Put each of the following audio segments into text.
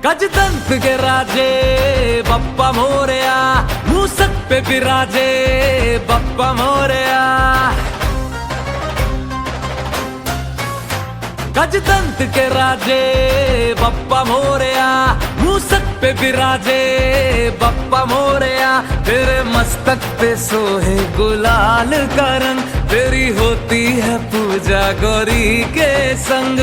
गजदंत के राजे बप्पा मोरया, मूसक पे विराजे बप्पा मोरया। गजदंत के राजे बप्पा मोरया, मूसक पे विराजे बप्पा मोरया। तेरे मस्तक पे सोहे गुलाल का रंग, तेरी होती है पूजा गौरी के संग।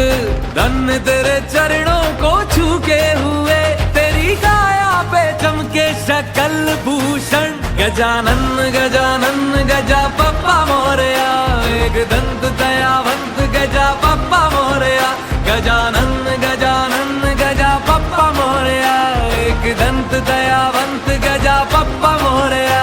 धन्य तेरे चरणों को छू के हुए, तेरी काया पे चमके शकल भूषण। गजानन गजानन गजा बप्पा मोरया, एक दंत दयावंत गजा बप्पा मोरया। गजानन गजानन गजा बप्पा मोरया, एक दंत दयावंत गजा बप्पा मोरया।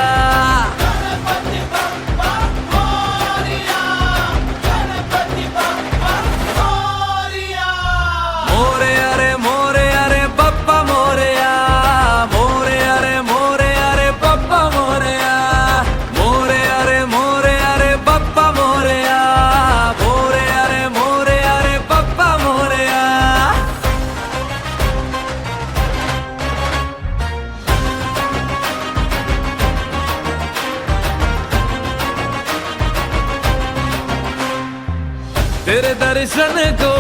तेरे दर्शन को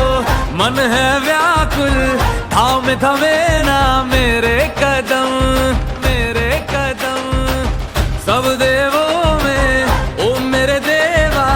मन है व्याकुल, थाम थमे ना मेरे कदम, मेरे कदम। सब देवों में ओ मेरे देवा,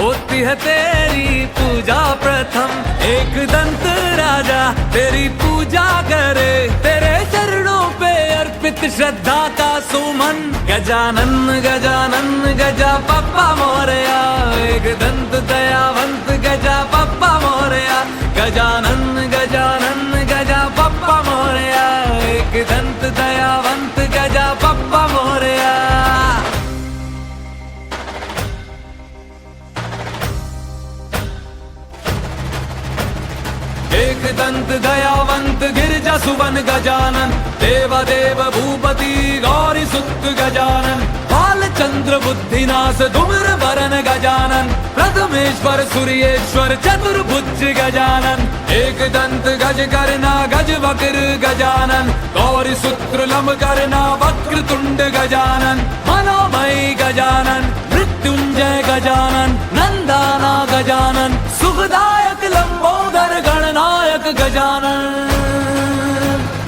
होती है तेरी पूजा प्रथम। एक दंत राजा तेरी पूजा करे, तेरे चरणों पे अर्पित श्रद्धा का सुमन। गजानन गजानन गजा बप्पा मोरया, एक दंत दयावंत गजा बप्पा मोरया। गजानन गजानन गजा बप्पा मोरया, एक दंत दयावंत गजा बप्पा मोरया। एक दंत दयावंत गिरजा सुवन गजानन, देवादेव भूपति गौरी सुत गजानन। बालचंद्र बुद्धिनाश धूम्र वरन गजानन, प्रथमेश्वर सूर्येश्वर चतुर्भुज गजानन। एक दंत गज करना गज वक्र गजानन, गौरी सूत्र लंब करना वक्र तुंड गजानन। मनोमय गजानन, मृत्युंजय गजानन, नंदाना गजानन। सुखदायक लंबोदर गणनायक गजानन।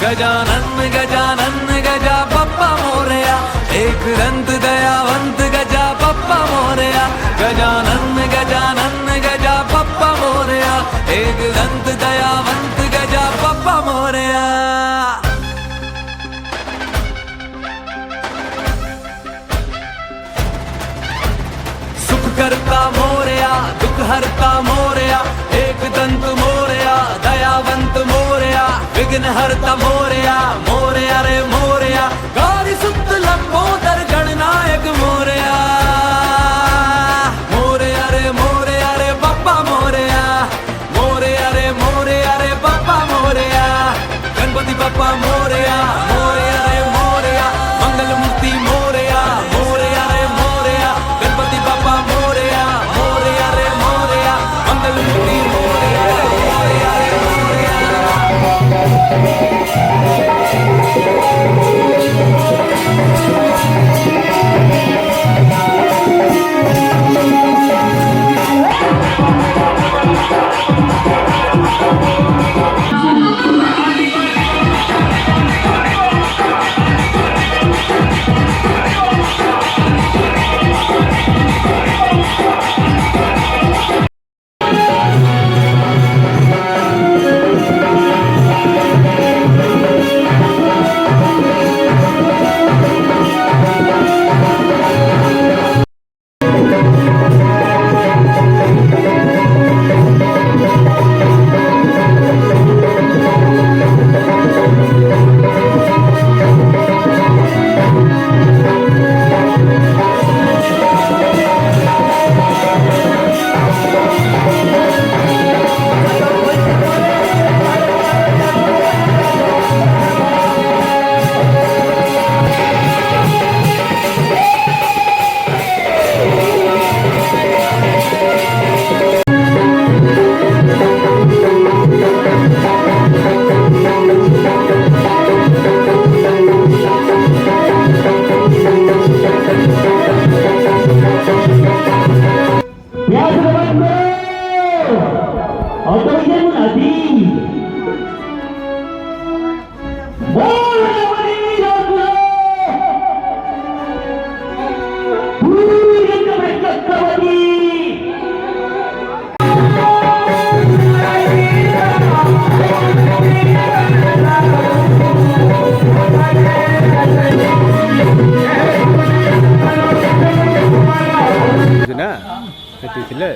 गजानन गजानन गजा बप्पा मोरया, एक दंत दयावंत गजा बप्पा मोरया। गजानन गजानन गजा बप्पा मोरया, एक दंत दयावंत गजा बप्पा मोरया। सुख करता मोरया, दुख हरता मोरया, एक दंत मोरया, दयावंत मोरया। विघ्न हरता मोरया, मोरया रे मोरया। गौरी सुत लंबोदर गणनायक मोरया, मोरया रे मोरया रे बप्पा मोरया। मोरया रे बप्पा मोरया। गणपति बप्पा मोरया, मोरया रे मोरया। मंगल मूर्ति मोरया, मोरया रे मोरया। गणपति बप्पा मोरया, मोरया रे मोरया। मंगल मूर्ति मोरया, मोरया रे मोरया। पिछले